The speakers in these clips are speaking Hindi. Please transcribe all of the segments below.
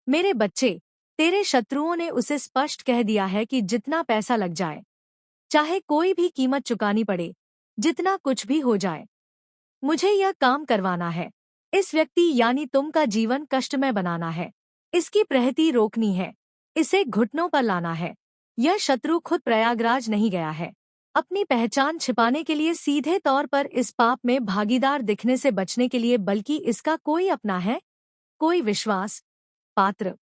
मेरे बच्चे, तेरे शत्रुओं ने उसे स्पष्ट कह दिया है कि जितना पैसा लग जाए, चाहे कोई भी कीमत चुकानी पड़े, जितना कुछ भी हो जाए, मुझे यह काम करवाना है। इस व्यक्ति यानी तुम का जीवन कष्टमय बनाना है। इसकी प्रगति रोकनी है। इसे घुटनों पर लाना है। यह शत्रु खुद प्रयागराज नहीं गया है। अपनी पहचान छिपाने के लिए, सीधे तौर पर इस पाप में भागीदार दिखने से बचने के लिए, बल्कि इसका कोई अपना है, कोई विश्वास पात्र,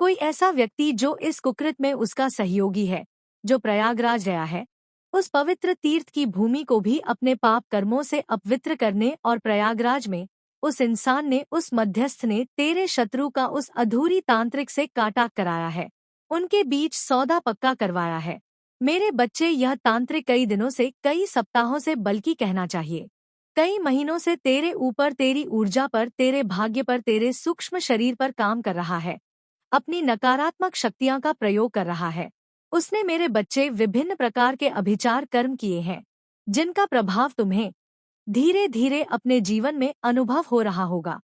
कोई ऐसा व्यक्ति जो इस कुकृत में उसका सहयोगी है, जो प्रयागराज गया है, उस पवित्र तीर्थ की भूमि को भी अपने पाप कर्मों से अपवित्र करने, और प्रयागराज में उस इंसान ने, उस मध्यस्थ ने तेरे शत्रु का उस अधूरी तांत्रिक से काटा कराया है। उनके बीच सौदा पक्का करवाया है। मेरे बच्चे, यह तांत्रिक कई दिनों से, कई सप्ताहों से, बल्कि कहना चाहिए कई महीनों से तेरे ऊपर, तेरी ऊर्जा पर, तेरे भाग्य पर, तेरे सूक्ष्म शरीर पर काम कर रहा है। अपनी नकारात्मक शक्तियां का प्रयोग कर रहा है। उसने, मेरे बच्चे, विभिन्न प्रकार के अभिचार कर्म किए हैं, जिनका प्रभाव तुम्हें धीरे धीरे अपने जीवन में अनुभव हो रहा होगा।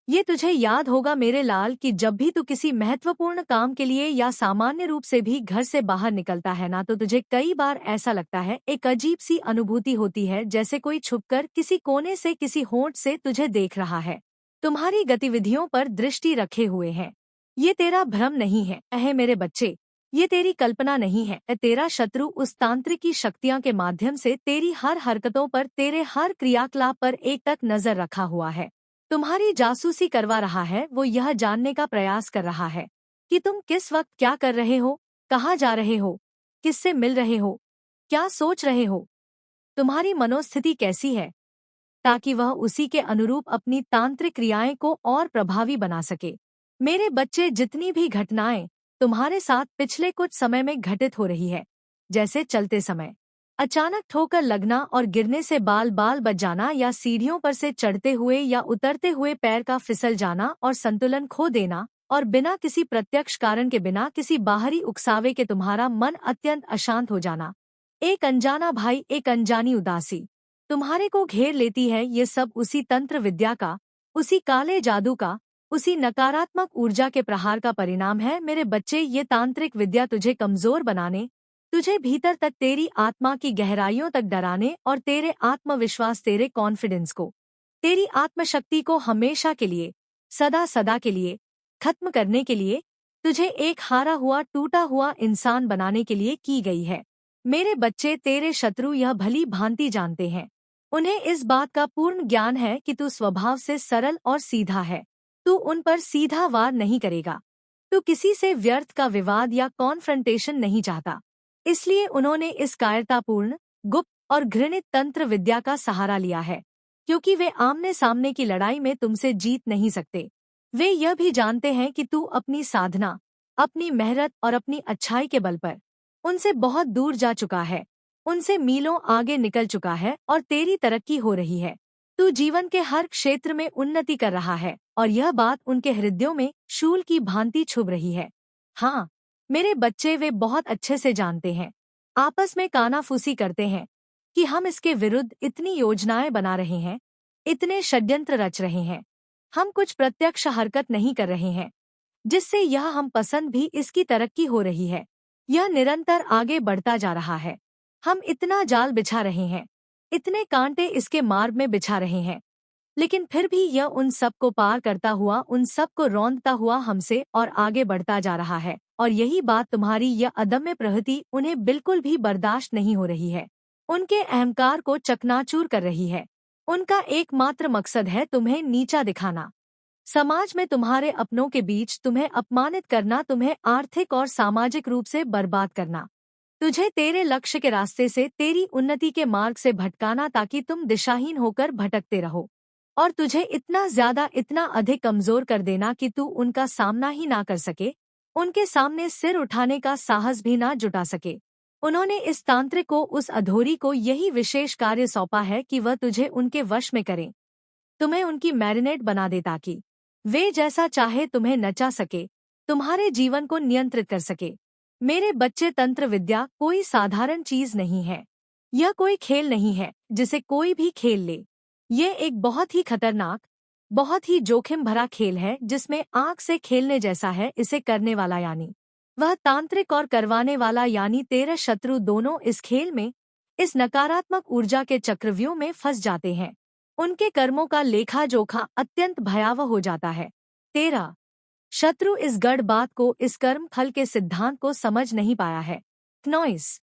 ये तुझे याद होगा मेरे लाल कि जब भी तू किसी महत्वपूर्ण काम के लिए या सामान्य रूप से भी घर से बाहर निकलता है ना, तो तुझे कई बार ऐसा लगता है, एक अजीब सी अनुभूति होती है, जैसे कोई छुपकर किसी कोने से, किसी होंठ से तुझे देख रहा है, तुम्हारी गतिविधियों पर दृष्टि रखे हुए है। ये तेरा भ्रम नहीं है, अहे मेरे बच्चे, ये तेरी कल्पना नहीं है। तेरा शत्रु उस तांत्रिकी शक्तियां के माध्यम से तेरी हर हरकतों पर, तेरे हर क्रियाकलाप पर एक टक नजर रखा हुआ है। तुम्हारी जासूसी करवा रहा है। वो यह जानने का प्रयास कर रहा है कि तुम किस वक्त क्या कर रहे हो, कहाँ जा रहे हो, किससे मिल रहे हो, क्या सोच रहे हो, तुम्हारी मनोस्थिति कैसी है, ताकि वह उसी के अनुरूप अपनी तांत्रिक क्रियाएं को और प्रभावी बना सके। मेरे बच्चे, जितनी भी घटनाएं तुम्हारे साथ पिछले कुछ समय में घटित हो रही है, जैसे चलते समय अचानक ठोकर लगना और गिरने से बाल बाल बच जाना, या सीढ़ियों पर से चढ़ते हुए या उतरते हुए पैर का फिसल जाना और संतुलन खो देना, और बिना किसी प्रत्यक्ष कारण के, बिना किसी बाहरी उकसावे के तुम्हारा मन अत्यंत अशांत हो जाना, एक अनजाना भाई, एक अनजानी उदासी तुम्हारे को घेर लेती है। ये सब उसी तंत्र विद्या का, उसी काले जादू का, उसी नकारात्मक ऊर्जा के प्रहार का परिणाम है। मेरे बच्चे, ये तांत्रिक विद्या तुझे कमजोर बनाने, तुझे भीतर तक, तेरी आत्मा की गहराइयों तक डराने, और तेरे आत्मविश्वास, तेरे कॉन्फिडेंस को, तेरी आत्मशक्ति को हमेशा के लिए, सदा सदा के लिए खत्म करने के लिए, तुझे एक हारा हुआ, टूटा हुआ इंसान बनाने के लिए की गई है। मेरे बच्चे, तेरे शत्रु यह भली भांति जानते हैं। उन्हें इस बात का पूर्ण ज्ञान है कि तू स्वभाव से सरल और सीधा है। तू उन पर सीधा वार नहीं करेगा। तू किसी से व्यर्थ का विवाद या कॉन्फ्रंटेशन नहीं चाहता। इसलिए उन्होंने इस कायरतापूर्ण, गुप्त और घृणित तंत्र विद्या का सहारा लिया है, क्योंकि वे आमने सामने की लड़ाई में तुमसे जीत नहीं सकते। वे यह भी जानते हैं कि तू अपनी साधना, अपनी मेहनत और अपनी अच्छाई के बल पर उनसे बहुत दूर जा चुका है, उनसे मीलों आगे निकल चुका है, और तेरी तरक्की हो रही है। तू जीवन के हर क्षेत्र में उन्नति कर रहा है, और यह बात उनके हृदयों में शूल की भांति छुभ रही है। हाँ मेरे बच्चे, वे बहुत अच्छे से जानते हैं, आपस में कानाफूसी करते हैं कि हम इसके विरुद्ध इतनी योजनाएं बना रहे हैं, इतने षड्यंत्र रच रहे हैं। हम कुछ प्रत्यक्ष हरकत नहीं कर रहे हैं, जिससे यह हम पसंद भी इसकी तरक्की हो रही है। यह निरंतर आगे बढ़ता जा रहा है। हम इतना जाल बिछा रहे हैं, इतने कांटे इसके मार्ग में बिछा रहे हैं, लेकिन फिर भी यह उन सब को पार करता हुआ, उन सब को रौंदता हुआ हमसे और आगे बढ़ता जा रहा है। और यही बात, तुम्हारी यह अदम्य प्रवृत्ति उन्हें बिल्कुल भी बर्दाश्त नहीं हो रही है, उनके अहंकार को चकनाचूर कर रही है। उनका एकमात्र मकसद है तुम्हें नीचा दिखाना, समाज में तुम्हारे अपनों के बीच तुम्हें अपमानित करना, तुम्हें आर्थिक और सामाजिक रूप से बर्बाद करना, तुझे तेरे लक्ष्य के रास्ते से, तेरी उन्नति के मार्ग से भटकाना, ताकि तुम दिशाहीन होकर भटकते रहो, और तुझे इतना ज्यादा, इतना अधिक कमजोर कर देना कि तू उनका सामना ही ना कर सके, उनके सामने सिर उठाने का साहस भी ना जुटा सके। उन्होंने इस तांत्रिक को, उस अधोरी को यही विशेष कार्य सौंपा है कि वह तुझे उनके वश में करे, तुम्हें उनकी मैरिनेट बना दे, ताकि वे जैसा चाहे तुम्हें नचा सके, तुम्हारे जीवन को नियंत्रित कर सके। मेरे बच्चे, तंत्र विद्या कोई साधारण चीज नहीं है। यह कोई खेल नहीं है जिसे कोई भी खेल ले। यह एक बहुत ही खतरनाक, बहुत ही जोखिम भरा खेल है जिसमें आंख से खेलने जैसा है इसे करने वाला यानी वह तांत्रिक और करवाने वाला यानी तेरे शत्रु दोनों इस खेल में इस नकारात्मक ऊर्जा के चक्रव्यूह में फंस जाते हैं। उनके कर्मों का लेखा जोखा अत्यंत भयावह हो जाता है। तेरा शत्रु इस गढ़ बात को, इस कर्म फल के सिद्धांत को समझ नहीं पाया है। नॉइस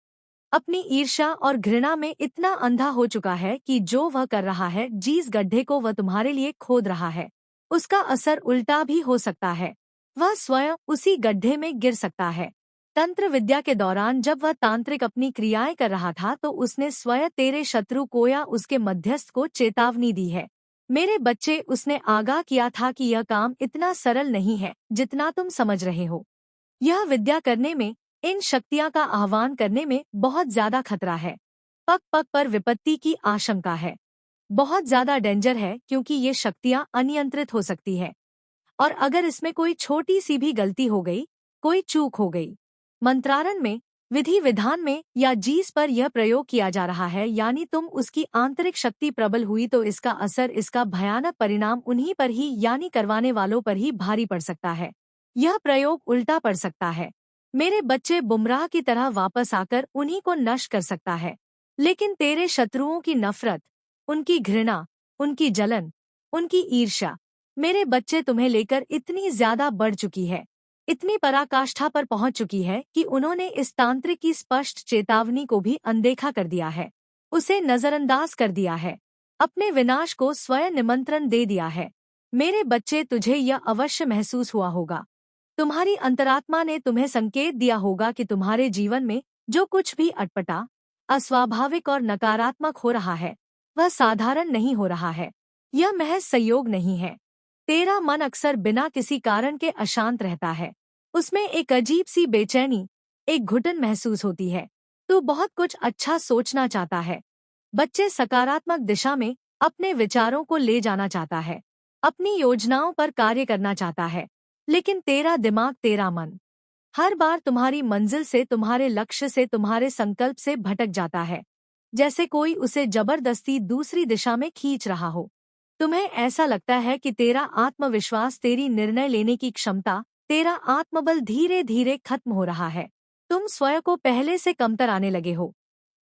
अपनी ईर्ष्या और घृणा में इतना अंधा हो चुका है कि जो वह कर रहा है, जिस गड्ढे को वह तुम्हारे लिए खोद रहा है, उसका असर उल्टा भी हो सकता है। वह स्वयं उसी गड्ढे में गिर सकता है। तंत्र विद्या के दौरान जब वह तांत्रिक अपनी क्रियाएं कर रहा था तो उसने स्वयं तेरे शत्रु को या उसके मध्यस्थ को चेतावनी दी है। मेरे बच्चे, उसने आगाह किया था कि यह काम इतना सरल नहीं है जितना तुम समझ रहे हो। यह विद्या करने में, इन शक्तियां का आह्वान करने में बहुत ज्यादा खतरा है। पग पग पर विपत्ति की आशंका है। बहुत ज्यादा डेंजर है क्योंकि ये शक्तियां अनियंत्रित हो सकती है। और अगर इसमें कोई छोटी सी भी गलती हो गई, कोई चूक हो गई, मंत्रारण में, विधि विधान में या जिस पर यह प्रयोग किया जा रहा है, यानी तुम उसकी आंतरिक शक्ति प्रबल हुई तो इसका असर, इसका भयानक परिणाम उन्हीं पर ही यानी करवाने वालों पर ही भारी पड़ सकता है। यह प्रयोग उल्टा पड़ सकता है। मेरे बच्चे, बुमराह की तरह वापस आकर उन्हीं को नष्ट कर सकता है। लेकिन तेरे शत्रुओं की नफरत, उनकी घृणा, उनकी जलन, उनकी ईर्ष्या, मेरे बच्चे, तुम्हें लेकर इतनी ज्यादा बढ़ चुकी है, इतनी पराकाष्ठा पर पहुंच चुकी है कि उन्होंने इस तांत्रिक की स्पष्ट चेतावनी को भी अनदेखा कर दिया है, उसे नजरअंदाज कर दिया है, अपने विनाश को स्वयं निमंत्रण दे दिया है। मेरे बच्चे, तुझे यह अवश्य महसूस हुआ होगा। तुम्हारी अंतरात्मा ने तुम्हें संकेत दिया होगा कि तुम्हारे जीवन में जो कुछ भी अटपटा, अस्वाभाविक और नकारात्मक हो रहा है, वह साधारण नहीं हो रहा है। यह महज संयोग नहीं है। तेरा मन अक्सर बिना किसी कारण के अशांत रहता है। उसमें एक अजीब सी बेचैनी, एक घुटन महसूस होती है। तू बहुत कुछ अच्छा सोचना चाहता है। बच्चे, सकारात्मक दिशा में अपने विचारों को ले जाना चाहता है, अपनी योजनाओं पर कार्य करना चाहता है। लेकिन तेरा दिमाग, तेरा मन हर बार तुम्हारी मंजिल से, तुम्हारे लक्ष्य से, तुम्हारे संकल्प से भटक जाता है, जैसे कोई उसे जबरदस्ती दूसरी दिशा में खींच रहा हो। तुम्हें ऐसा लगता है कि तेरा आत्मविश्वास, तेरी निर्णय लेने की क्षमता, तेरा आत्मबल धीरे धीरे खत्म हो रहा है। तुम स्वयं को पहले से कमतर आने लगे हो।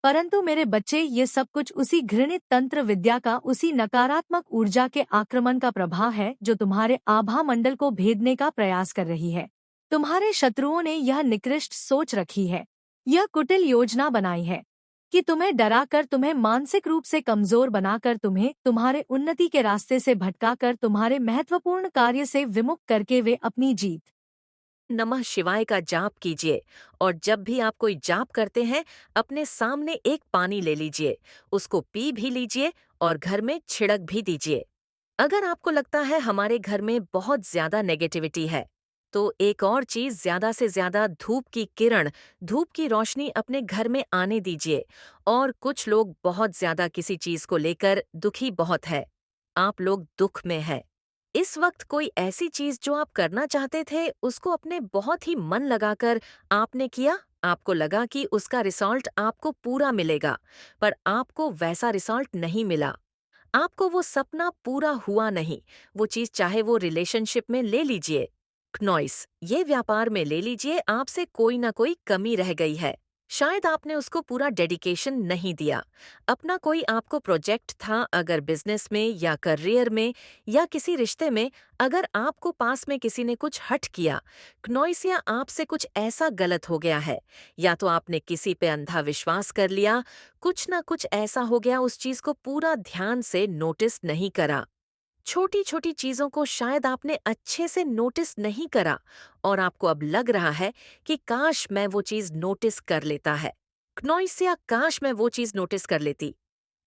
परंतु मेरे बच्चे, ये सब कुछ उसी घृणित तंत्र विद्या का, उसी नकारात्मक ऊर्जा के आक्रमण का प्रभाव है जो तुम्हारे आभा मंडल को भेदने का प्रयास कर रही है। तुम्हारे शत्रुओं ने यह निकृष्ट सोच रखी है, यह कुटिल योजना बनाई है कि तुम्हें डराकर, तुम्हें मानसिक रूप से कमजोर बनाकर, तुम्हें तुम्हारे उन्नति के रास्ते से भटकाकर, तुम्हारे महत्वपूर्ण कार्य से विमुख करके वे अपनी जीत। नमः शिवाय का जाप कीजिए और जब भी आप कोई जाप करते हैं अपने सामने एक पानी ले लीजिए, उसको पी भी लीजिए और घर में छिड़क भी दीजिए। अगर आपको लगता है हमारे घर में बहुत ज्यादा नेगेटिविटी है, तो एक और चीज, ज्यादा से ज्यादा धूप की किरण, धूप की रोशनी अपने घर में आने दीजिए। और कुछ लोग बहुत ज्यादा किसी चीज को लेकर दुखी बहुत है, आप लोग दुख में है। इस वक्त कोई ऐसी चीज जो आप करना चाहते थे उसको अपने बहुत ही मन लगाकर आपने किया, आपको लगा कि उसका रिजल्ट आपको पूरा मिलेगा, पर आपको वैसा रिजल्ट नहीं मिला। आपको वो सपना पूरा हुआ नहीं। वो चीज चाहे वो रिलेशनशिप में ले लीजिए, नॉइस, ये व्यापार में ले लीजिए, आपसे कोई ना कोई कमी रह गई है। शायद आपने उसको पूरा डेडिकेशन नहीं दिया। अपना कोई आपको प्रोजेक्ट था, अगर बिजनेस में या करियर में या किसी रिश्ते में, अगर आपको पास में किसी ने कुछ हट किया, नॉइस, या आपसे कुछ ऐसा गलत हो गया है, या तो आपने किसी पे अंधा विश्वास कर लिया, कुछ ना कुछ ऐसा हो गया, उस चीज को पूरा ध्यान से नोटिस नहीं करा। छोटी छोटी चीजों को शायद आपने अच्छे से नोटिस नहीं करा और आपको अब लग रहा है कि काश मैं वो चीज नोटिस कर लेता है, क्नॉइस, या काश मैं वो चीज नोटिस कर लेती।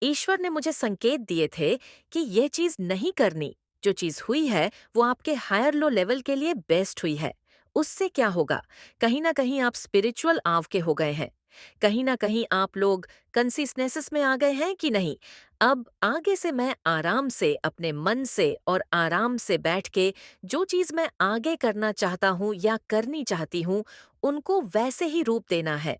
ईश्वर ने मुझे संकेत दिए थे कि ये चीज नहीं करनी। जो चीज हुई है वो आपके हायर लो लेवल के लिए बेस्ट हुई है। उससे क्या होगा, कहीं ना कहीं आप स्पिरिचुअल आव के हो गए हैं, कहीं ना कहीं आप लोग कंसिस्टेंस में आ गए हैं कि नहीं, अब आगे से मैं आराम से अपने मन से और आराम से बैठ के जो चीज मैं आगे करना चाहता हूँ या करनी चाहती हूँ, उनको वैसे ही रूप देना है।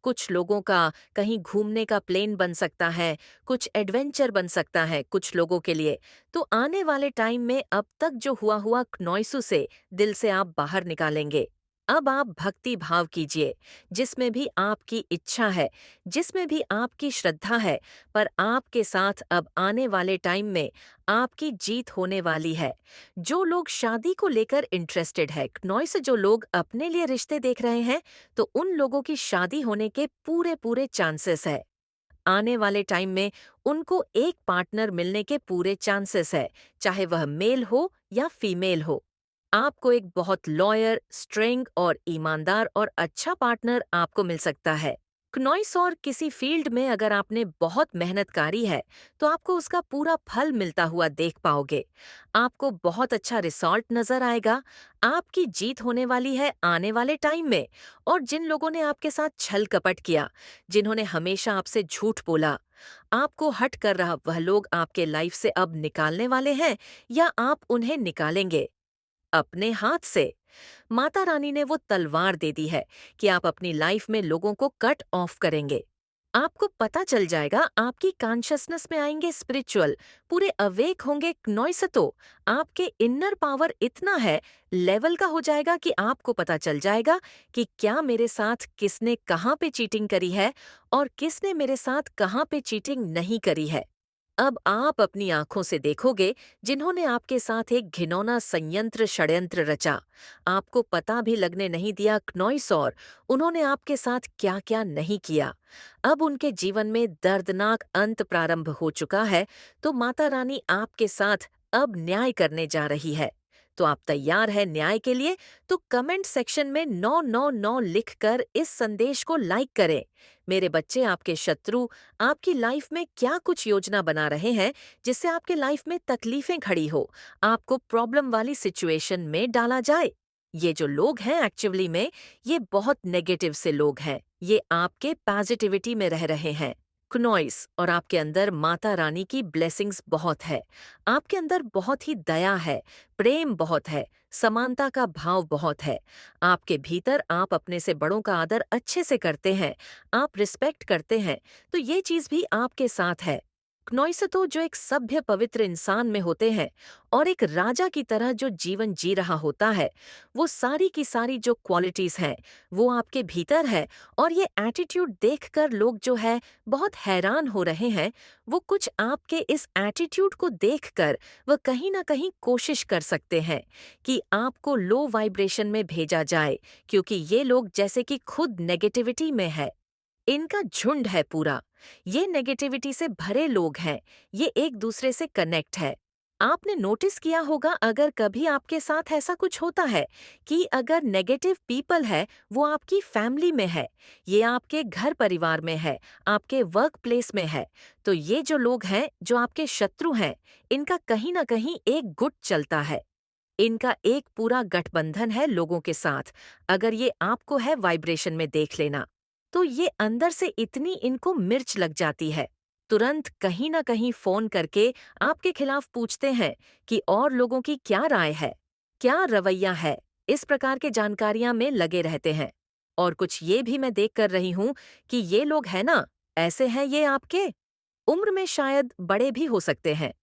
कुछ लोगों का कहीं घूमने का प्लान बन सकता है, कुछ एडवेंचर बन सकता है कुछ लोगों के लिए। तो आने वाले टाइम में अब तक जो हुआ हुआ नॉइसू से दिल से आप बाहर निकालेंगे। अब आप भक्ति भाव कीजिए, जिसमें भी आपकी इच्छा है, जिसमें भी आपकी श्रद्धा है, पर आपके साथ अब आने वाले टाइम में आपकी जीत होने वाली है। जो लोग शादी को लेकर इंटरेस्टेड है, नॉइस जो लोग अपने लिए रिश्ते देख रहे हैं, तो उन लोगों की शादी होने के पूरे पूरे चांसेस है। आने वाले टाइम में उनको एक पार्टनर मिलने के पूरे चांसेस है, चाहे वह मेल हो या फीमेल हो। आपको एक बहुत लॉयर, स्ट्रिंग और ईमानदार और अच्छा पार्टनर आपको मिल सकता है। क्नॉइस और किसी फील्ड में अगर आपने बहुत मेहनत करी है, तो आपको उसका पूरा फल मिलता हुआ देख पाओगे। आपको बहुत अच्छा रिजल्ट नजर आएगा। आपकी जीत होने वाली है आने वाले टाइम में। और जिन लोगों ने आपके साथ छल कपट किया, जिन्होंने हमेशा आपसे झूठ बोला, आपको हट कर रहा, वह लोग आपके लाइफ से अब निकालने वाले हैं या आप उन्हें निकालेंगे अपने हाथ से। माता रानी ने वो तलवार दे दी है कि आप अपनी लाइफ में लोगों को कट ऑफ करेंगे। आपको पता चल जाएगा, आपकी कॉन्शियसनेस में आएंगे स्पिरिचुअल, पूरे अवेक होंगे नॉइस। तो आपके इनर पावर इतना है, लेवल का हो जाएगा कि आपको पता चल जाएगा कि क्या मेरे साथ किसने कहाँ पे चीटिंग करी है और किसने मेरे साथ कहाँ पे चीटिंग नहीं करी है। अब आप अपनी आंखों से देखोगे जिन्होंने आपके साथ एक घिनौना संयंत्र षड्यंत्र रचा। आपको पता भी लगने नहीं दिया क्नॉइस और उन्होंने आपके साथ क्या क्या नहीं किया। अब उनके जीवन में दर्दनाक अंत प्रारंभ हो चुका है, तो माता रानी आपके साथ अब न्याय करने जा रही है। तो आप तैयार है न्याय के लिए? तो कमेंट सेक्शन में 999 लिखकर इस संदेश को लाइक करें। मेरे बच्चे, आपके शत्रु आपकी लाइफ में क्या कुछ योजना बना रहे हैं जिससे आपके लाइफ में तकलीफें खड़ी हो, आपको प्रॉब्लम वाली सिचुएशन में डाला जाए। ये जो लोग हैं एक्चुअली में, ये बहुत नेगेटिव से लोग हैं। ये आपके पॉजिटिविटी में रह रहे हैं क्नॉइस, और आपके अंदर माता रानी की ब्लेसिंग्स बहुत है। आपके अंदर बहुत ही दया है, प्रेम बहुत है, समानता का भाव बहुत है। आपके भीतर आप अपने से बड़ों का आदर अच्छे से करते हैं, आप रिस्पेक्ट करते हैं, तो ये चीज भी आपके साथ है। क्नॉइसतो जो एक सभ्य पवित्र इंसान में होते हैं और एक राजा की तरह जो जीवन जी रहा होता है, वो सारी की सारी जो क्वालिटीज हैं वो आपके भीतर है। और ये एटीट्यूड देखकर लोग जो है बहुत हैरान हो रहे हैं। वो कुछ आपके इस एटीट्यूड को देखकर वह कहीं ना कहीं कोशिश कर सकते हैं कि आपको लो वाइब्रेशन में भेजा जाए, क्योंकि ये लोग जैसे कि खुद नेगेटिविटी में है। इनका झुंड है पूरा, ये नेगेटिविटी से भरे लोग हैं, ये एक दूसरे से कनेक्ट है। आपने नोटिस किया होगा, अगर कभी आपके साथ ऐसा कुछ होता है कि अगर नेगेटिव पीपल है, वो आपकी फैमिली में है, ये आपके घर परिवार में है, आपके वर्क प्लेस में है, तो ये जो लोग हैं जो आपके शत्रु हैं, इनका कहीं ना कहीं एक गुट चलता है। इनका एक पूरा गठबंधन है लोगों के साथ। अगर ये आपको है वाइब्रेशन में देख लेना, तो ये अंदर से इतनी इनको मिर्च लग जाती है, तुरंत कहीं ना कहीं फोन करके आपके खिलाफ पूछते हैं कि और लोगों की क्या राय है, क्या रवैया है। इस प्रकार के जानकारियां में लगे रहते हैं। और कुछ ये भी मैं देख कर रही हूं कि ये लोग हैं ना, ऐसे हैं ये आपके उम्र में शायद बड़े भी हो सकते हैं।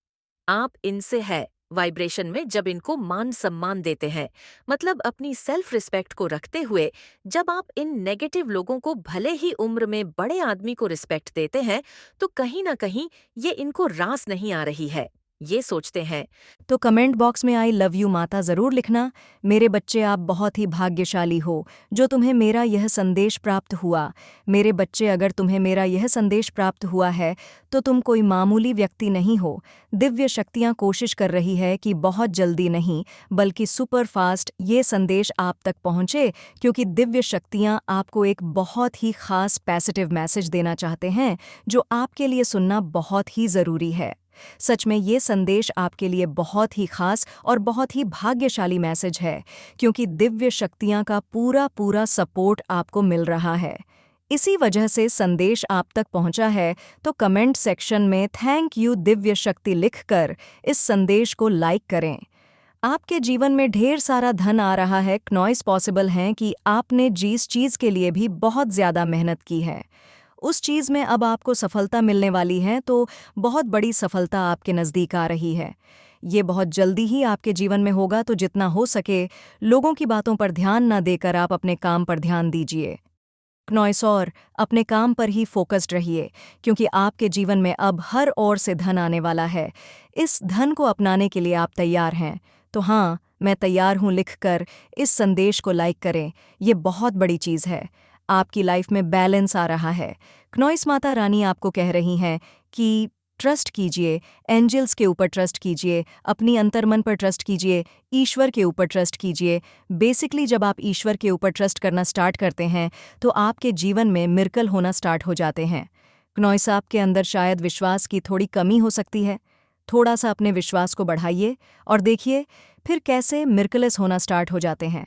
आप इनसे है वाइब्रेशन में जब इनको मान सम्मान देते हैं, मतलब अपनी सेल्फ रिस्पेक्ट को रखते हुए, जब आप इन नेगेटिव लोगों को भले ही उम्र में बड़े आदमी को रिस्पेक्ट देते हैं, तो कहीं ना कहीं ये इनको रास नहीं आ रही है। ये सोचते हैं। तो कमेंट बॉक्स में आई लव यू माता ज़रूर लिखना। मेरे बच्चे, आप बहुत ही भाग्यशाली हो जो तुम्हें मेरा यह संदेश प्राप्त हुआ। मेरे बच्चे, अगर तुम्हें मेरा यह संदेश प्राप्त हुआ है तो तुम कोई मामूली व्यक्ति नहीं हो। दिव्य शक्तियाँ कोशिश कर रही है कि बहुत जल्दी नहीं बल्कि सुपर फास्ट ये संदेश आप तक पहुँचे, क्योंकि दिव्य शक्तियाँ आपको एक बहुत ही खास पॉजिटिव मैसेज देना चाहते हैं जो आपके लिए सुनना बहुत ही ज़रूरी है। सच में ये संदेश आपके लिए बहुत ही खास और बहुत ही भाग्यशाली मैसेज है, क्योंकि दिव्य शक्तियाँ का पूरा पूरा सपोर्ट आपको मिल रहा है। इसी वजह से संदेश आप तक पहुंचा है। तो कमेंट सेक्शन में थैंक यू दिव्य शक्ति लिखकर इस संदेश को लाइक करें। आपके जीवन में ढेर सारा धन आ रहा है। नॉइस पॉसिबल है कि आपने जिस चीज़ के लिए भी बहुत ज़्यादा मेहनत की है, उस चीज़ में अब आपको सफलता मिलने वाली है, तो बहुत बड़ी सफलता आपके नज़दीक आ रही है। ये बहुत जल्दी ही आपके जीवन में होगा, तो जितना हो सके लोगों की बातों पर ध्यान न देकर आप अपने काम पर ध्यान दीजिए। नॉइस और अपने काम पर ही फोकस्ड रहिए, क्योंकि आपके जीवन में अब हर ओर से धन आने वाला है। इस धन को अपनाने के लिए आप तैयार हैं? तो हाँ, मैं तैयार हूँ लिखकर इस संदेश को लाइक करें। ये बहुत बड़ी चीज़ है। आपकी लाइफ में बैलेंस आ रहा है। नॉइस माता रानी आपको कह रही हैं कि ट्रस्ट कीजिए, एंजल्स के ऊपर ट्रस्ट कीजिए, अपनी अंतर्मन पर ट्रस्ट कीजिए, ईश्वर के ऊपर ट्रस्ट कीजिए। बेसिकली जब आप ईश्वर के ऊपर ट्रस्ट करना स्टार्ट करते हैं, तो आपके जीवन में मिरेकल होना स्टार्ट हो जाते हैं। नॉइस, आपके अंदर शायद विश्वास की थोड़ी कमी हो सकती है। थोड़ा सा अपने विश्वास को बढ़ाइए और देखिए फिर कैसे मिरेकल्स होना स्टार्ट हो जाते हैं।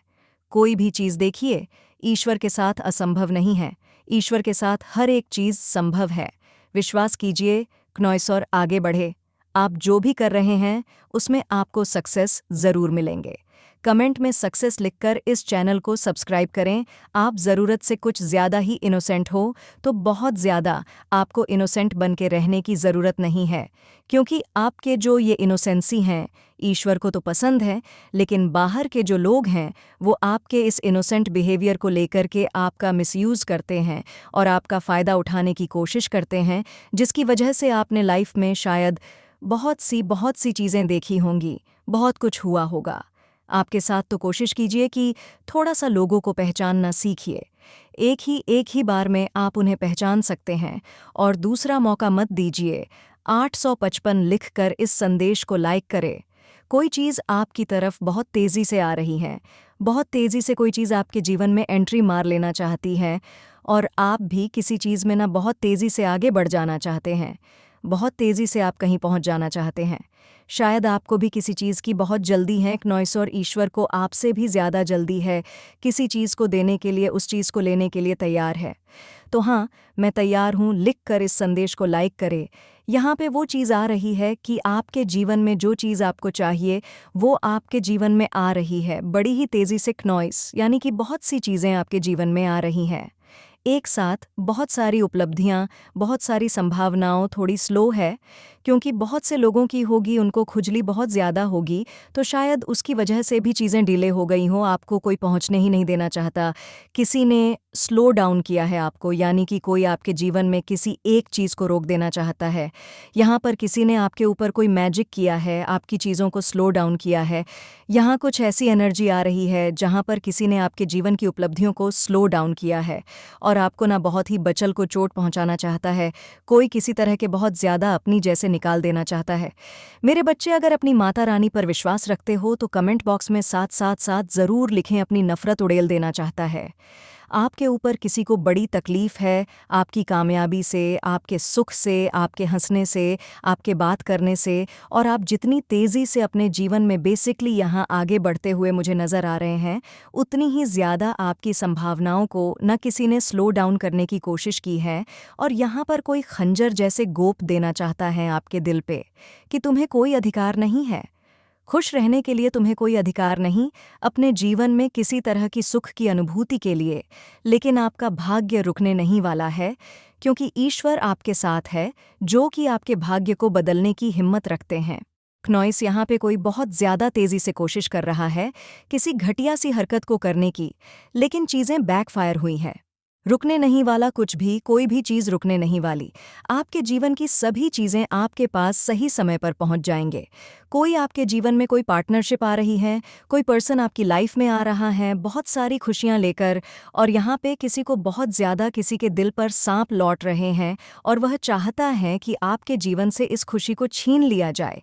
कोई भी चीज़ देखिए, ईश्वर के साथ असंभव नहीं है। ईश्वर के साथ हर एक चीज़ संभव है। विश्वास कीजिए, नॉइस, और आगे बढ़े। आप जो भी कर रहे हैं उसमें आपको सक्सेस ज़रूर मिलेंगे। कमेंट में सक्सेस लिखकर इस चैनल को सब्सक्राइब करें। आप ज़रूरत से कुछ ज़्यादा ही इनोसेंट हो, तो बहुत ज़्यादा आपको इनोसेंट बन के रहने की ज़रूरत नहीं है, क्योंकि आपके जो ये इनोसेंसी हैं, ईश्वर को तो पसंद है, लेकिन बाहर के जो लोग हैं वो आपके इस इनोसेंट बिहेवियर को लेकर के आपका मिसयूज़ करते हैं और आपका फ़ायदा उठाने की कोशिश करते हैं, जिसकी वजह से आपने लाइफ में शायद बहुत सी चीज़ें देखी होंगी, बहुत कुछ हुआ होगा। आपके साथ तो कोशिश कीजिए कि थोड़ा सा लोगों को पहचानना सीखिए। एक ही बार में आप उन्हें पहचान सकते हैं, और दूसरा मौका मत दीजिए। 855 लिखकर इस संदेश को लाइक करें। कोई चीज़ आपकी तरफ बहुत तेज़ी से आ रही है, बहुत तेज़ी से कोई चीज़ आपके जीवन में एंट्री मार लेना चाहती है, और आप भी किसी चीज़ में ना बहुत तेज़ी से आगे बढ़ जाना चाहते हैं। बहुत तेज़ी से आप कहीं पहुंच जाना चाहते हैं। शायद आपको भी किसी चीज़ की बहुत जल्दी है। नॉइस, और ईश्वर को आपसे भी ज़्यादा जल्दी है किसी चीज़ को देने के लिए, उस चीज़ को लेने के लिए तैयार है। तो हाँ, मैं तैयार हूँ लिखकर इस संदेश को लाइक करें। यहाँ पे वो चीज़ आ रही है कि आपके जीवन में जो चीज़ आपको चाहिए वो आपके जीवन में आ रही है, बड़ी ही तेज़ी से। नॉइस यानी कि बहुत सी चीज़ें आपके जीवन में आ रही हैं एक साथ। बहुत सारी उपलब्धियां, बहुत सारी संभावनाओं थोड़ी स्लो है, क्योंकि बहुत से लोगों की होगी, उनको खुजली बहुत ज़्यादा होगी, तो शायद उसकी वजह से भी चीज़ें डिले हो गई हों। आपको कोई पहुंचने ही नहीं देना चाहता, किसी ने स्लो डाउन किया है आपको, यानी कि कोई आपके जीवन में किसी एक चीज़ को रोक देना चाहता है। यहाँ पर किसी ने आपके ऊपर कोई मैजिक किया है, आपकी चीज़ों को स्लो डाउन किया है। यहाँ कुछ ऐसी एनर्जी आ रही है जहाँ पर किसी ने आपके जीवन की उपलब्धियों को स्लो डाउन किया है, और आपको ना बहुत ही बचल को चोट पहुंचाना चाहता है। कोई किसी तरह के बहुत ज़्यादा अपनी जैसे निकाल देना चाहता है। मेरे बच्चे, अगर अपनी माता रानी पर विश्वास रखते हो तो कमेंट बॉक्स में साथ साथ साथ ज़रूर लिखें, अपनी नफ़रत उड़ेल देना चाहता है। आपके ऊपर किसी को बड़ी तकलीफ़ है, आपकी कामयाबी से, आपके सुख से, आपके हंसने से, आपके बात करने से, और आप जितनी तेज़ी से अपने जीवन में बेसिकली यहाँ आगे बढ़ते हुए मुझे नज़र आ रहे हैं, उतनी ही ज़्यादा आपकी संभावनाओं को न किसी ने स्लो डाउन करने की कोशिश की है, और यहाँ पर कोई खंजर जैसे गोप देना चाहता है आपके दिल पे कि तुम्हें कोई अधिकार नहीं है, खुश रहने के लिए तुम्हें कोई अधिकार नहीं, अपने जीवन में किसी तरह की सुख की अनुभूति के लिए। लेकिन आपका भाग्य रुकने नहीं वाला है, क्योंकि ईश्वर आपके साथ है, जो कि आपके भाग्य को बदलने की हिम्मत रखते हैं। नॉइस, यहाँ पे कोई बहुत ज़्यादा तेज़ी से कोशिश कर रहा है किसी घटिया सी हरकत को करने की, लेकिन चीज़ें बैकफायर हुई हैं। रुकने नहीं वाला कुछ भी, कोई भी चीज़ रुकने नहीं वाली। आपके जीवन की सभी चीज़ें आपके पास सही समय पर पहुंच जाएंगे। कोई आपके जीवन में कोई पार्टनरशिप आ रही है, कोई पर्सन आपकी लाइफ में आ रहा है बहुत सारी खुशियां लेकर, और यहाँ पे किसी को बहुत ज़्यादा किसी के दिल पर सांप लौट रहे हैं, और वह चाहता है कि आपके जीवन से इस खुशी को छीन लिया जाए।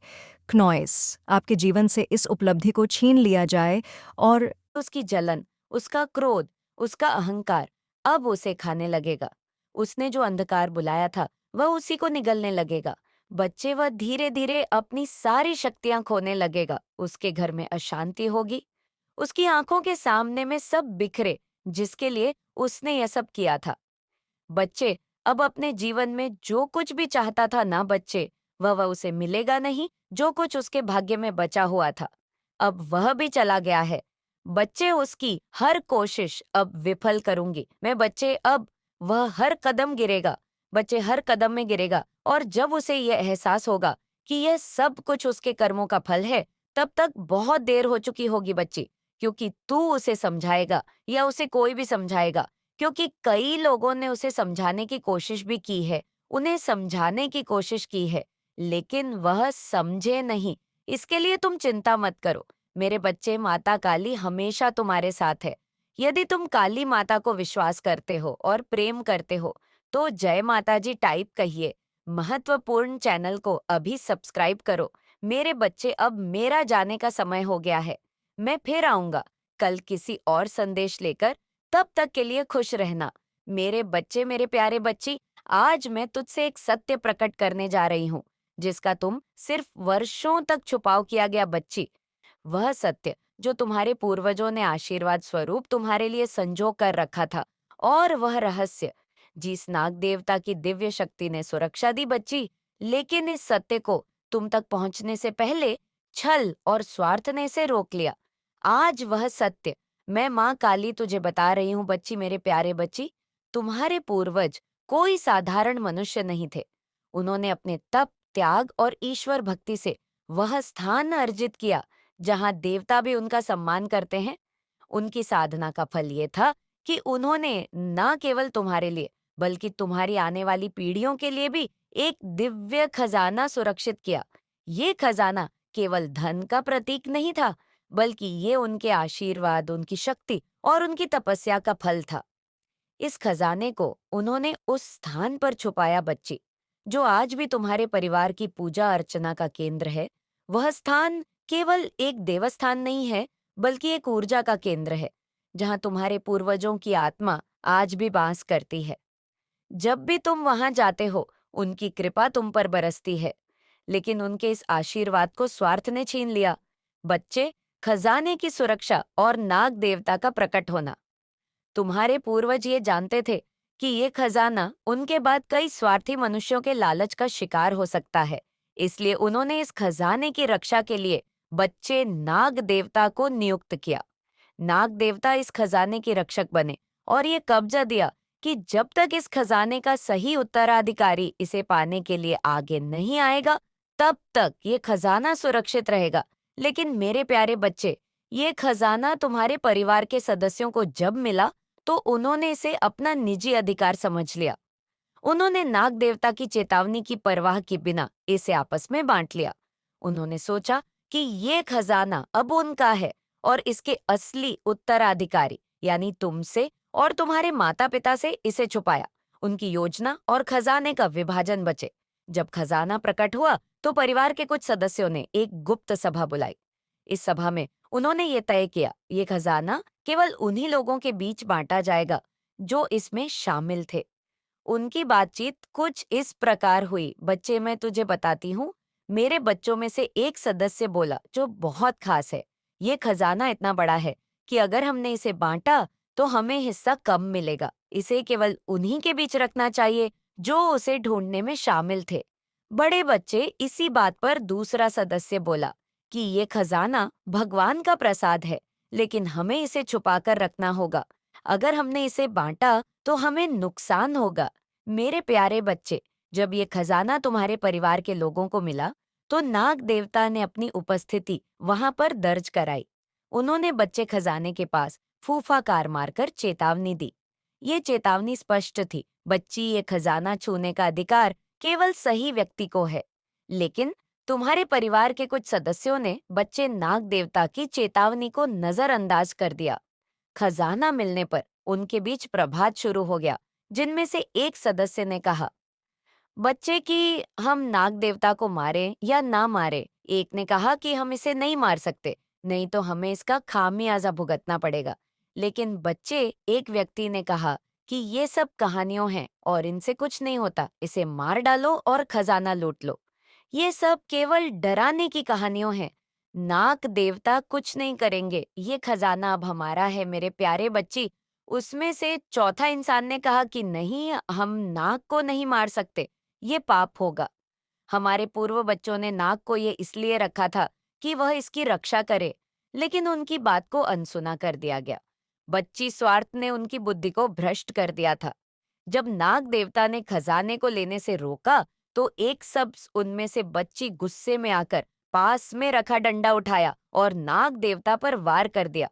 नॉइस, आपके जीवन से इस उपलब्धि को छीन लिया जाए, और उसकी जलन, उसका क्रोध, उसका अहंकार अब उसे खाने लगेगा। उसने जो अंधकार बुलाया था वह उसी को निगलने लगेगा। बच्चे, वह धीरे धीरे अपनी सारी शक्तियां खोने लगेगा। उसके घर में अशांति होगी। उसकी आंखों के सामने में सब बिखरे जिसके लिए उसने यह सब किया था। बच्चे, अब अपने जीवन में जो कुछ भी चाहता था ना बच्चे, वह उसे मिलेगा नहीं, जो कुछ उसके भाग्य में बचा हुआ था। अब वह भी चला गया है। बच्चे उसकी हर कोशिश अब विफल करूंगी मैं। बच्चे अब वह हर कदम गिरेगा, बच्चे हर कदम में गिरेगा, और जब उसे यह एहसास होगा कि यह सब कुछ उसके कर्मों का फल है, तब तक बहुत देर हो चुकी होगी बच्ची, क्योंकि तू उसे समझाएगा या उसे कोई भी समझाएगा, क्योंकि कई लोगों ने उसे समझाने की कोशिश भी की है, उन्हें समझाने की कोशिश की है, लेकिन वह समझे नहीं। इसके लिए तुम चिंता मत करो मेरे बच्चे, माता काली हमेशा तुम्हारे साथ है। यदि तुम काली माता को विश्वास करते हो और प्रेम करते हो, तो जय माता जी टाइप कहिए। महत्वपूर्ण चैनल को अभी सब्सक्राइब करो। मेरे बच्चे, अब मेरा जाने का समय हो गया है। मैं फिर आऊंगा कल किसी और संदेश लेकर। तब तक के लिए खुश रहना मेरे बच्चे, मेरे प्यारे बच्ची। आज मैं तुझसे एक सत्य प्रकट करने जा रही हूँ, जिसका तुम सिर्फ वर्षों तक छुपाव किया गया बच्ची। वह सत्य जो तुम्हारे पूर्वजों ने आशीर्वाद स्वरूप तुम्हारे लिए संजो कर रखा था, और वह रहस्य जिस नाग देवता की दिव्य शक्ति ने सुरक्षा दी बच्ची, लेकिन इस सत्य को तुम तक पहुंचने से पहले छल और स्वार्थ ने इसे रोक लिया। आज वह सत्य मैं माँ काली तुझे बता रही हूँ बच्ची, मेरे प्यारे बच्ची। तुम्हारे पूर्वज कोई साधारण मनुष्य नहीं थे। उन्होंने अपने तप, त्याग और ईश्वर भक्ति से वह स्थान अर्जित किया जहां देवता भी उनका सम्मान करते हैं। उनकी साधना का फल ये था कि उन्होंने न केवल तुम्हारे लिए, बल्कि तुम्हारी आने वाली पीढ़ियों के लिए भी एक दिव्य खजाना सुरक्षित किया। ये खजाना केवल धन का प्रतीक नहीं था, बल्कि ये उनके आशीर्वाद, उनकी शक्ति और उनकी तपस्या का फल था। इस खजाने को उन्होंने उस स्थान पर छुपाया बच्ची, जो आज भी तुम्हारे परिवार की पूजा अर्चना का केंद्र है। वह स्थान केवल एक देवस्थान नहीं है, बल्कि एक ऊर्जा का केंद्र है, जहां तुम्हारे पूर्वजों की आत्मा आज भी वास करती है। जब भी तुम वहां जाते हो, उनकी कृपा तुम पर बरसती है, लेकिन उनके इस आशीर्वाद को स्वार्थ ने छीन लिया। बच्चे, खजाने की सुरक्षा और नाग देवता का प्रकट होना। तुम्हारे पूर्वज ये जानते थे कि ये खजाना उनके बाद कई स्वार्थी मनुष्यों के लालच का शिकार हो सकता है, इसलिए उन्होंने इस खजाने की रक्षा के लिए बच्चे नाग देवता को नियुक्त किया। नाग देवता इस खजाने के रक्षक बने और ये कब्जा दिया कि जब तक इस खजाने का सही उत्तराधिकारी इसे पाने के लिए आगे नहीं आएगा, तब तक ये खजाना सुरक्षित रहेगा। लेकिन मेरे प्यारे बच्चे, ये खजाना तुम्हारे परिवार के सदस्यों को जब मिला, तो उन्होंने इसे अपना निजी अधिकार समझ लिया। उन्होंने नाग देवता की चेतावनी की परवाह के बिना इसे आपस में बांट लिया। उन्होंने सोचा कि ये खजाना अब उनका है, और इसके असली उत्तराधिकारी यानी तुमसे और तुम्हारे माता पिता से इसे छुपाया। उनकी योजना और खजाने का विभाजन बचे। जब खजाना प्रकट हुआ, तो परिवार के कुछ सदस्यों ने एक गुप्त सभा बुलाई। इस सभा में उन्होंने ये तय किया, ये खजाना केवल उन्हीं लोगों के बीच बांटा जाएगा जो इसमें शामिल थे। उनकी बातचीत कुछ इस प्रकार हुई। बच्चे, मैं तुझे बताती हूँ। मेरे बच्चों में से एक सदस्य बोला, जो बहुत खास है, ये खजाना इतना बड़ा है कि अगर हमने इसे बांटा तो हमें हिस्सा कम मिलेगा। इसे केवल उन्हीं के बीच रखना चाहिए जो उसे ढूंढने में शामिल थे। बड़े बच्चे, इसी बात पर दूसरा सदस्य बोला कि ये खजाना भगवान का प्रसाद है, लेकिन हमें इसे छुपाकर रखना होगा। अगर हमने इसे बांटा तो हमें नुकसान होगा। मेरे प्यारे बच्चे, जब ये खजाना तुम्हारे परिवार के लोगों को मिला, तो नाग देवता ने अपनी उपस्थिति वहां पर दर्ज कराई। उन्होंने बच्चे खजाने के पास फूफाकार मारकर चेतावनी दी। ये चेतावनी स्पष्ट थी, बच्ची, ये खजाना छूने का अधिकार केवल सही व्यक्ति को है। लेकिन तुम्हारे परिवार के कुछ सदस्यों ने बच्चे नाग देवता की चेतावनी को नजरअंदाज कर दिया। खजाना मिलने पर उनके बीच प्रभात शुरू हो गया, जिनमें से एक सदस्य ने कहा, बच्चे, कि हम नाग देवता को मारे या ना मारे। एक ने कहा कि हम इसे नहीं मार सकते, नहीं तो हमें इसका खामियाजा भुगतना पड़ेगा। लेकिन बच्चे, एक व्यक्ति ने कहा कि ये सब कहानियां हैं और इनसे कुछ नहीं होता, इसे मार डालो और खजाना लूट लो। ये सब केवल डराने की कहानियां हैं। नाग देवता कुछ नहीं करेंगे, ये खजाना अब हमारा है मेरे प्यारे बच्ची। उसमें से चौथा इंसान ने कहा कि नहीं, हम नाग को नहीं मार सकते, ये पाप होगा। हमारे पूर्व बच्चों ने नाग को ये इसलिए रखा था कि वह इसकी रक्षा करे, लेकिन उनकी बात को अनसुना कर दिया गया। बच्ची स्वार्थ ने उनकी बुद्धि को भ्रष्ट कर दिया था। जब नाग देवता ने खजाने को लेने से रोका, तो एक शख्स उनमें से बच्ची गुस्से में आकर पास में रखा डंडा उठाया और नाग देवता पर वार कर दिया।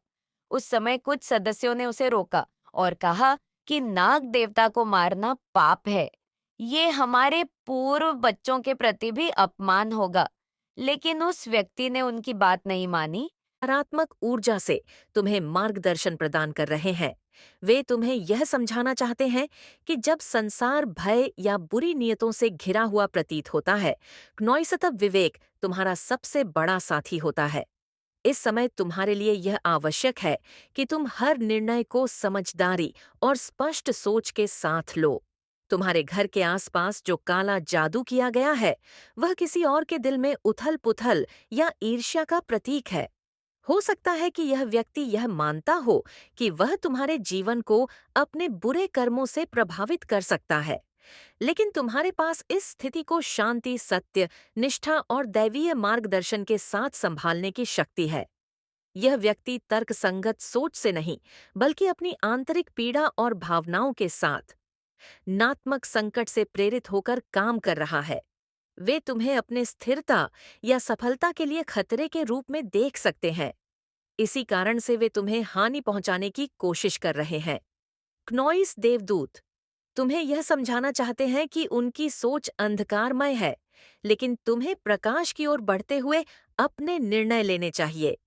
उस समय कुछ सदस्यों ने उसे रोका और कहा कि नाग देवता को मारना पाप है। ये हमारे पूर्व बच्चों के प्रति भी अपमान होगा। लेकिन उस व्यक्ति ने उनकी बात नहीं मानी। नकारात्मक ऊर्जा से तुम्हें मार्गदर्शन प्रदान कर रहे हैं। वे तुम्हें यह समझाना चाहते हैं कि जब संसार भय या बुरी नियतों से घिरा हुआ प्रतीत होता है, क्नोइसतब विवेक तुम्हारा सबसे बड़ा साथी होता है। इस समय तुम्हारे लिए यह आवश्यक है कि तुम हर निर्णय को समझदारी और स्पष्ट सोच के साथ लो। तुम्हारे घर के आसपास जो काला जादू किया गया है, वह किसी और के दिल में उथल-पुथल या ईर्ष्या का प्रतीक है। हो सकता है कि यह व्यक्ति यह मानता हो कि वह तुम्हारे जीवन को अपने बुरे कर्मों से प्रभावित कर सकता है, लेकिन तुम्हारे पास इस स्थिति को शांति, सत्य, निष्ठा और दैवीय मार्गदर्शन के साथ संभालने की शक्ति है। यह व्यक्ति तर्कसंगत सोच से नहीं, बल्कि अपनी आंतरिक पीड़ा और भावनाओं के साथ नात्मक संकट से प्रेरित होकर काम कर रहा है। वे तुम्हें अपने स्थिरता या सफलता के लिए खतरे के रूप में देख सकते हैं। इसी कारण से वे तुम्हें हानि पहुंचाने की कोशिश कर रहे हैं। क्नोइस देवदूत तुम्हें यह समझाना चाहते हैं कि उनकी सोच अंधकारमय है, लेकिन तुम्हें प्रकाश की ओर बढ़ते हुए अपने निर्णय लेने चाहिए।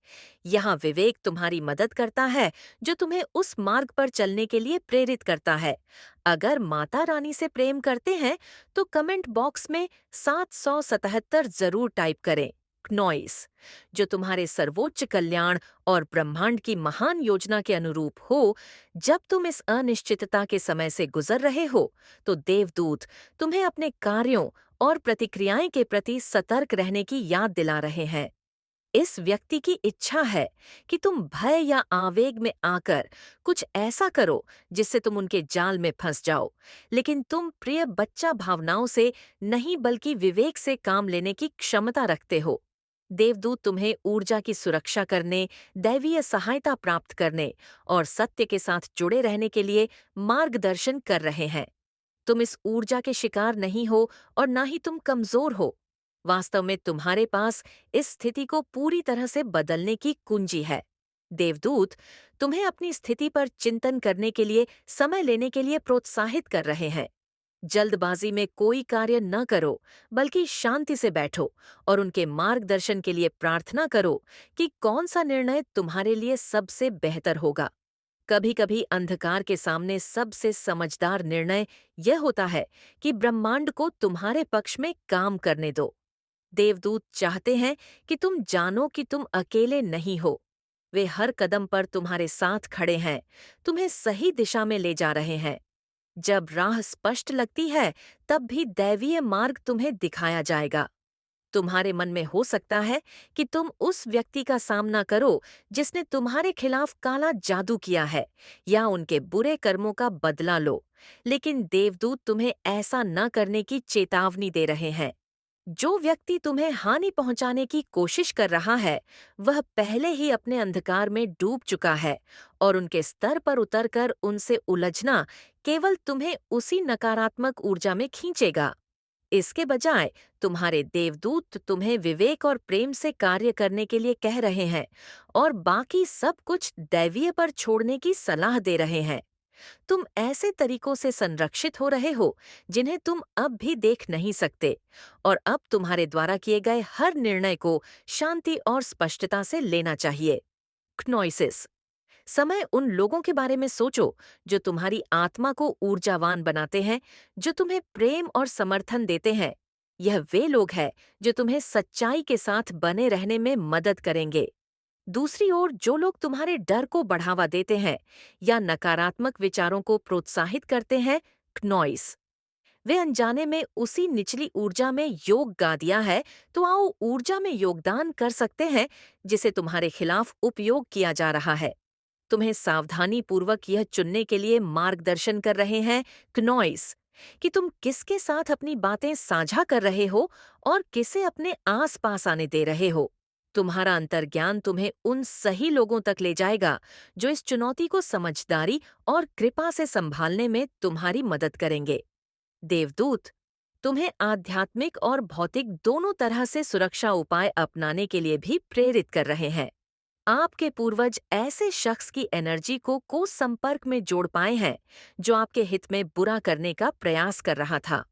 यहाँ विवेक तुम्हारी मदद करता है, जो तुम्हें उस मार्ग पर चलने के लिए प्रेरित करता है। अगर माता रानी से प्रेम करते हैं, तो कमेंट बॉक्स में 777 जरूर टाइप करें। क्नोइस, जो तुम्हारे सर्वोच्च कल्याण और ब्रह्मांड की महान योजना के अनुरूप हो। जब तुम इस अनिश्चितता के समय से गुजर रहे हो, तो देवदूत तुम्हें अपने कार्यों और प्रतिक्रियाएं के प्रति सतर्क रहने की याद दिला रहे हैं। इस व्यक्ति की इच्छा है कि तुम भय या आवेग में आकर कुछ ऐसा करो जिससे तुम उनके जाल में फंस जाओ, लेकिन तुम प्रिय बच्चा भावनाओं से नहीं, बल्कि विवेक से काम लेने की क्षमता रखते हो। देवदूत तुम्हें ऊर्जा की सुरक्षा करने, दैवीय सहायता प्राप्त करने और सत्य के साथ जुड़े रहने के लिए मार्गदर्शन कर रहे हैं। तुम इस ऊर्जा के शिकार नहीं हो और ना ही तुम कमजोर हो। वास्तव में तुम्हारे पास इस स्थिति को पूरी तरह से बदलने की कुंजी है। देवदूत तुम्हें अपनी स्थिति पर चिंतन करने के लिए समय लेने के लिए प्रोत्साहित कर रहे हैं। जल्दबाजी में कोई कार्य न करो, बल्कि शांति से बैठो और उनके मार्गदर्शन के लिए प्रार्थना करो कि कौन सा निर्णय तुम्हारे लिए सबसे बेहतर होगा। कभी-कभी अंधकार के सामने सबसे समझदार निर्णय यह होता है कि ब्रह्मांड को तुम्हारे पक्ष में काम करने दो। देवदूत चाहते हैं कि तुम जानो कि तुम अकेले नहीं हो। वे हर कदम पर तुम्हारे साथ खड़े हैं, तुम्हें सही दिशा में ले जा रहे हैं। जब राह स्पष्ट लगती है, तब भी दैवीय मार्ग तुम्हें दिखाया जाएगा। तुम्हारे मन में हो सकता है कि तुम उस व्यक्ति का सामना करो जिसने तुम्हारे खिलाफ काला जादू किया है, या उनके बुरे कर्मों का बदला लो, लेकिन देवदूत तुम्हें ऐसा न करने की चेतावनी दे रहे हैं। जो व्यक्ति तुम्हें हानि पहुंचाने की कोशिश कर रहा है, वह पहले ही अपने अंधकार में डूब चुका है, और उनके स्तर पर उतरकर उनसे उलझना केवल तुम्हें उसी नकारात्मक ऊर्जा में खींचेगा। इसके बजाय तुम्हारे देवदूत तुम्हें विवेक और प्रेम से कार्य करने के लिए कह रहे हैं और बाकी सब कुछ दैवीय पर छोड़ने की सलाह दे रहे हैं। तुम ऐसे तरीकों से संरक्षित हो रहे हो जिन्हें तुम अब भी देख नहीं सकते, और अब तुम्हारे द्वारा किए गए हर निर्णय को शांति और स्पष्टता से लेना चाहिए। क्नोइसिस, समय उन लोगों के बारे में सोचो जो तुम्हारी आत्मा को ऊर्जावान बनाते हैं, जो तुम्हें प्रेम और समर्थन देते हैं। यह वे लोग हैं जो तुम्हें सच्चाई के साथ बने रहने में मदद करेंगे। दूसरी ओर जो लोग तुम्हारे डर को बढ़ावा देते हैं या नकारात्मक विचारों को प्रोत्साहित करते हैं, क्नोइस, वे अनजाने में उसी निचली ऊर्जा में योग गा दिया है, तो आओ ऊर्जा में योगदान कर सकते हैं जिसे तुम्हारे खिलाफ उपयोग किया जा रहा है। तुम्हें सावधानी पूर्वक यह चुनने के लिए मार्गदर्शन कर रहे हैं क्नोइस कि तुम किसके साथ अपनी बातें साझा कर रहे हो और किसे अपने आस पास आने दे रहे हो। तुम्हारा अंतर्ज्ञान तुम्हें उन सही लोगों तक ले जाएगा जो इस चुनौती को समझदारी और कृपा से संभालने में तुम्हारी मदद करेंगे। देवदूत तुम्हें आध्यात्मिक और भौतिक दोनों तरह से सुरक्षा उपाय अपनाने के लिए भी प्रेरित कर रहे हैं। आपके पूर्वज ऐसे शख्स की एनर्जी को संपर्क में जोड़ पाए हैं जो आपके हित में बुरा करने का प्रयास कर रहा था।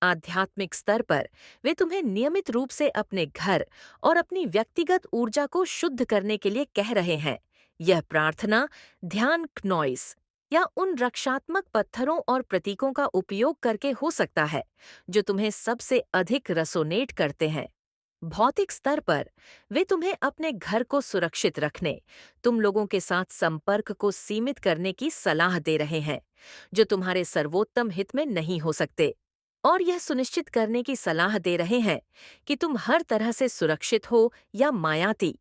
आध्यात्मिक स्तर पर वे तुम्हें नियमित रूप से अपने घर और अपनी व्यक्तिगत ऊर्जा को शुद्ध करने के लिए कह रहे हैं। यह प्रार्थना ध्यान क्नॉइस या उन रक्षात्मक पत्थरों और प्रतीकों का उपयोग करके हो सकता है जो तुम्हें सबसे अधिक रसोनेट करते हैं। भौतिक स्तर पर वे तुम्हें अपने घर को सुरक्षित रखने, तुम लोगों के साथ संपर्क को सीमित करने की सलाह दे रहे हैं जो तुम्हारे सर्वोत्तम हित में नहीं हो सकते, और यह सुनिश्चित करने की सलाह दे रहे हैं कि तुम हर तरह से सुरक्षित हो या मायाती।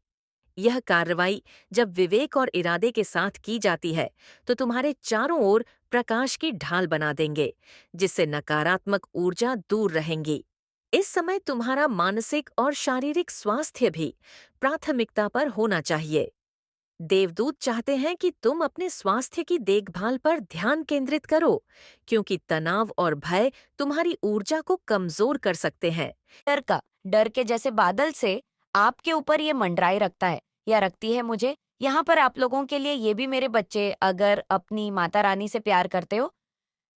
यह कार्रवाई जब विवेक और इरादे के साथ की जाती है तो तुम्हारे चारों ओर प्रकाश की ढाल बना देंगे, जिससे नकारात्मक ऊर्जा दूर रहेंगी। इस समय तुम्हारा मानसिक और शारीरिक स्वास्थ्य भी प्राथमिकता पर होना चाहिए। देवदूत चाहते हैं कि तुम अपने स्वास्थ्य की देखभाल पर ध्यान केंद्रित करो, क्योंकि तनाव और भय तुम्हारी ऊर्जा को कमजोर कर सकते हैं। डर के जैसे बादल से आपके ऊपर ये मंडराए रखता है या रखती है मुझे। यहाँ पर आप लोगों के लिए ये भी मेरे बच्चे, अगर अपनी माता रानी से प्यार करते हो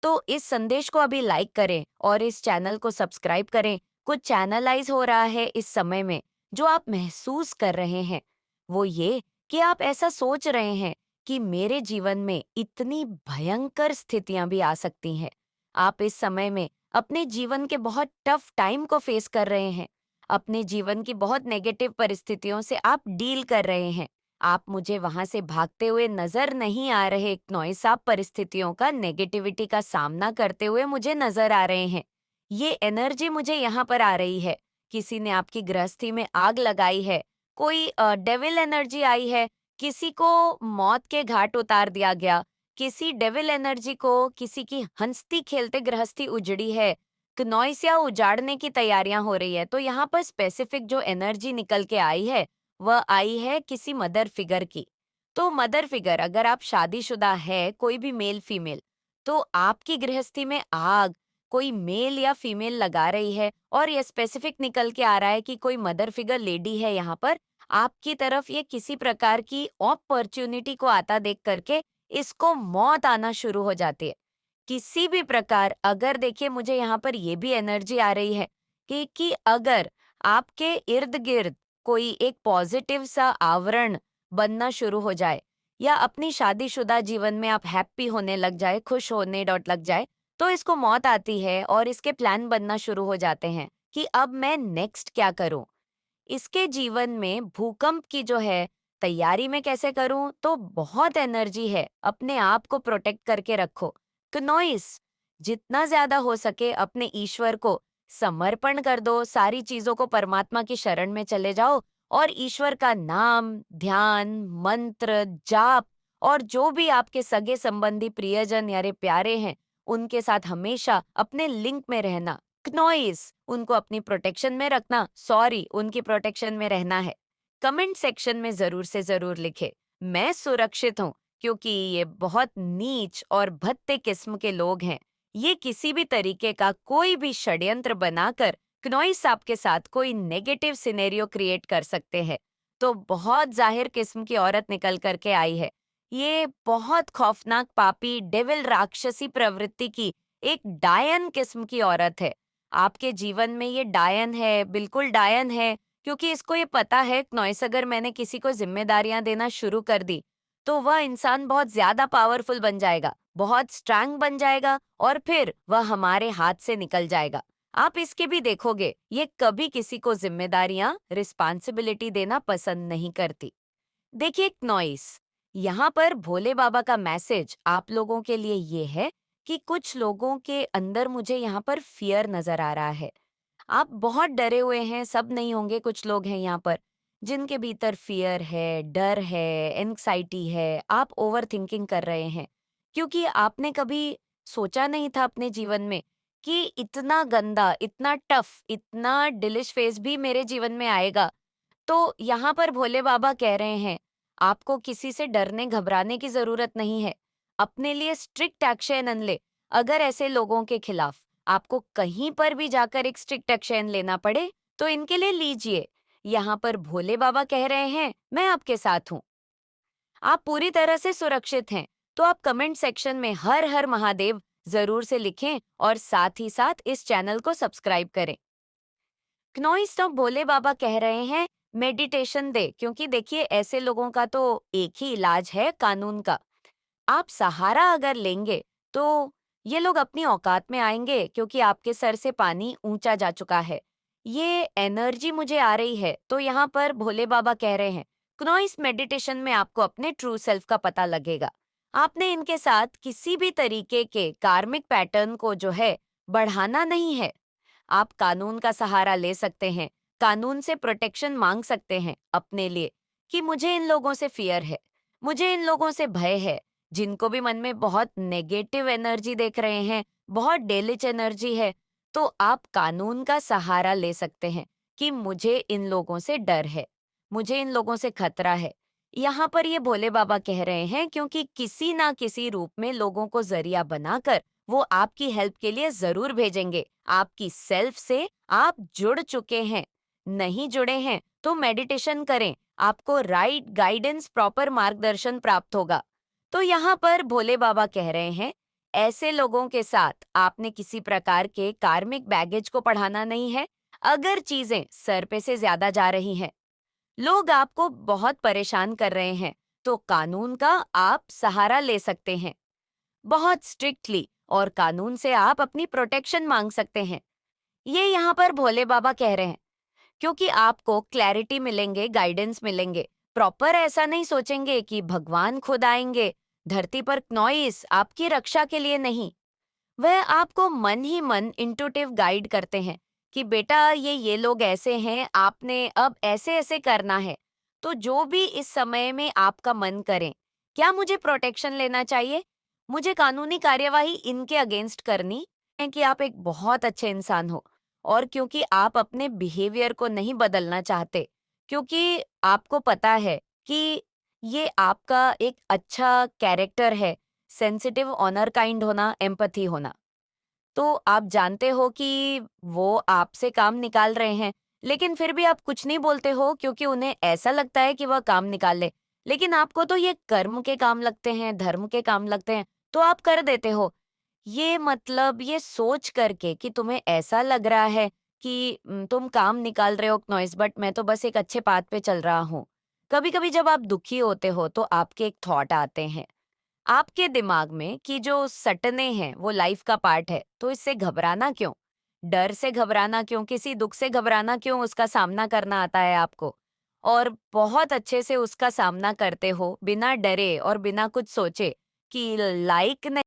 तो इस संदेश को अभी लाइक करें और इस चैनल को सब्सक्राइब करें। कुछ चैनलाइज हो रहा है इस समय में। जो आप महसूस कर रहे हैं वो ये कि आप ऐसा सोच रहे हैं कि मेरे जीवन में इतनी भयंकर स्थितियां भी आ सकती हैं। आप इस समय में अपने जीवन के बहुत टफ टाइम को फेस कर रहे हैं। अपने जीवन की बहुत नेगेटिव परिस्थितियों से आप डील कर रहे हैं। आप मुझे वहां से भागते हुए नजर नहीं आ रहे नॉइस। आप परिस्थितियों का, नेगेटिविटी का सामना करते हुए मुझे नजर आ रहे हैं। ये एनर्जी मुझे यहाँ पर आ रही है। किसी ने आपकी गृहस्थी में आग लगाई है, कोई डेविल एनर्जी आई है, किसी को मौत के घाट उतार दिया गया, किसी डेविल एनर्जी को, किसी की हंसती खेलते गृहस्थी उजड़ी है, नॉइस या उजाड़ने की तैयारियां हो रही है। तो यहाँ पर स्पेसिफिक जो एनर्जी निकल के आई है वह आई है किसी मदर फिगर की। तो मदर फिगर, अगर आप शादीशुदा है, कोई भी मेल फीमेल, तो आपकी गृहस्थी में आग कोई मेल या फीमेल लगा रही है और ये स्पेसिफिक निकल के आ रहा है कि कोई मदर फिगर लेडी है यहाँ पर आपकी तरफ। ये किसी प्रकार की अपॉर्चुनिटी को आता देख करके इसको मौत आना शुरू हो जाती है किसी भी प्रकार। अगर देखिए, मुझे यहाँ पर ये भी एनर्जी आ रही है कि अगर आपके इर्द गिर्द कोई एक पॉजिटिव सा आवरण बनना शुरू हो जाए या अपनी शादीशुदा जीवन में आप हैप्पी होने लग जाए, खुश होने लग जाए, तो इसको मौत आती है और इसके प्लान बनना शुरू हो जाते हैं कि अब मैं नेक्स्ट क्या करूं। इसके जीवन में भूकंप की जो है तैयारी में कैसे करूं, तो बहुत एनर्जी है। अपने आप को प्रोटेक्ट करके रखो। नॉइस, जितना ज्यादा हो सके अपने ईश्वर को समर्पण कर दो। सारी चीजों को परमात्मा की शरण में चले जाओ और ईश्वर का नाम, ध्यान, मंत्र, जाप और जो भी आपके सगे संबंधी, प्रियजन यारे प्यारे हैं, उनके साथ हमेशा अपने लिंक में रहना। नॉइस, उनको अपनी प्रोटेक्शन में रखना, सॉरी, उनकी प्रोटेक्शन में रहना है। कमेंट सेक्शन में जरूर से जरूर लिखे, मैं सुरक्षित हूँ, क्योंकि ये बहुत नीच और भद्दे किस्म के लोग हैं। ये किसी भी तरीके का कोई भी षड्यंत्र बनाकर क्नॉइस आपके साथ कोई नेगेटिव सिनेरियो क्रिएट कर सकते हैं। तो बहुत जाहिर किस्म की औरत निकल करके आई है। ये बहुत खौफनाक, पापी, डेविल, राक्षसी प्रवृत्ति की एक डायन किस्म की औरत है। आपके जीवन में ये डायन है, बिल्कुल डायन है, क्योंकि इसको ये पता है क्नॉइस, अगर मैंने किसी को जिम्मेदारियां देना शुरू कर दी तो वह इंसान बहुत ज्यादा पावरफुल बन जाएगा, बहुत स्ट्रांग बन जाएगा और फिर वह हमारे हाथ से निकल जाएगा। आप इसके भी देखोगे, ये कभी किसी को जिम्मेदारियां, रिस्पॉन्सिबिलिटी देना पसंद नहीं करती। देखिए नॉइस, यहाँ पर भोले बाबा का मैसेज आप लोगों के लिए ये है कि कुछ लोगों के अंदर मुझे यहाँ पर फियर नजर आ रहा है। आप बहुत डरे हुए हैं, सब नहीं होंगे, कुछ लोग हैं यहाँ पर जिनके भीतर फियर है, डर है, एंग्जाइटी है। आप ओवर थिंकिंग कर रहे हैं क्योंकि आपने कभी सोचा नहीं था अपने जीवन में कि इतना गंदा, इतना टफ, इतना डिलिश फेस भी मेरे जीवन में आएगा। तो तो यहाँ पर भोले बाबा कह रहे हैं, आपको किसी से डरने घबराने की जरूरत नहीं है। अपने लिए स्ट्रिक्ट एक्शन ले। अगर ऐसे लोगों के खिलाफ आपको कहीं पर भी जाकर एक स्ट्रिक्ट एक्शन लेना पड़े तो इनके लिए लीजिए। यहाँ पर भोले बाबा कह रहे हैं, मैं आपके साथ हूँ। आप पूरी तरह से सुरक्षित हैं। तो आप कमेंट सेक्शन में हर हर महादेव जरूर से लिखें और साथ ही साथ इस चैनल को सब्सक्राइब करें। क्नोइस तो भोले बाबा कह रहे हैं, मेडिटेशन दे, क्योंकि देखिए ऐसे लोगों का तो एक ही इलाज है, कानून का। आप सहारा अगर लेंगे तो ये लोग अपनी औकात में आएंगे, क्योंकि आपके सर से पानी ऊंचा जा चुका है। ये एनर्जी मुझे आ रही है। तो यहाँ पर भोले बाबा कह रहे हैं, क्नोइस मेडिटेशन में आपको अपने ट्रू सेल्फ का पता लगेगा। आपने इनके साथ किसी भी तरीके के कार्मिक पैटर्न को जो है बढ़ाना नहीं है। आप कानून का सहारा ले सकते हैं, कानून से प्रोटेक्शन मांग सकते हैं अपने लिए, कि मुझे इन लोगों से फियर है, मुझे इन लोगों से भय है, जिनको भी मन में बहुत नेगेटिव एनर्जी देख रहे हैं, बहुत डेलिच एनर्जी है। तो आप कानून का सहारा ले सकते हैं कि मुझे इन लोगों से डर है, मुझे इन लोगों से खतरा है। यहाँ पर ये भोले बाबा कह रहे हैं, क्योंकि किसी ना किसी रूप में लोगों को जरिया बनाकर वो आपकी हेल्प के लिए जरूर भेजेंगे। आपकी सेल्फ से आप जुड़ चुके हैं, नहीं जुड़े हैं तो मेडिटेशन करें, आपको राइट गाइडेंस, प्रॉपर मार्गदर्शन प्राप्त होगा। तो यहाँ पर भोले बाबा कह रहे हैं, ऐसे लोगों के साथ आपने किसी प्रकार के कार्मिक बैगेज को पढ़ाना नहीं है। अगर चीजें सर पे से ज्यादा जा रही हैं, लोग आपको बहुत परेशान कर रहे हैं, तो कानून का आप सहारा ले सकते हैं बहुत स्ट्रिक्टली, और कानून से आप अपनी प्रोटेक्शन मांग सकते हैं। ये यहाँ पर भोले बाबा कह रहे हैं, क्योंकि आपको क्लैरिटी मिलेंगे, गाइडेंस मिलेंगे। प्रॉपर ऐसा नहीं सोचेंगे कि भगवान खुद आएंगे धरती पर, क्नोइस आपकी रक्षा के लिए नहीं। वह आपको मन ही मन इंट्यूटिव गाइड करते हैं कि बेटा ये लोग ऐसे हैं, आपने अब ऐसे ऐसे करना है। तो जो भी इस समय में आपका मन करे, क्या मुझे प्रोटेक्शन लेना चाहिए, मुझे कानूनी कार्यवाही इनके अगेंस्ट करनी है, कि आप एक बहुत अच्छे इंसान हो, और क्योंकि आप अपने बिहेवियर को नहीं बदलना चाहते, क्योंकि आपको पता है कि ये आपका एक अच्छा कैरेक्टर है, सेंसिटिव, ऑनर काइंड होना, एम्पैथी होना। तो आप जानते हो कि वो आपसे काम निकाल रहे हैं, लेकिन फिर भी आप कुछ नहीं बोलते हो, क्योंकि उन्हें ऐसा लगता है कि वह काम निकाल ले। लेकिन आपको तो ये कर्म के काम लगते हैं, धर्म के काम लगते हैं, तो आप कर देते हो। ये मतलब ये सोच करके कि तुम्हें ऐसा लग रहा है कि तुम काम निकाल रहे हो नॉइस, बट मैं तो बस एक अच्छे पाथ पे चल रहा हूँ। कभी कभी जब आप दुखी होते हो तो आपके एक थॉट आते हैं आपके दिमाग में, कि जो सटने हैं वो लाइफ का पार्ट है, तो इससे घबराना क्यों, डर से घबराना क्यों, किसी दुख से घबराना क्यों, उसका सामना करना आता है आपको, और बहुत अच्छे से उसका सामना करते हो बिना डरे और बिना कुछ सोचे कि लाइक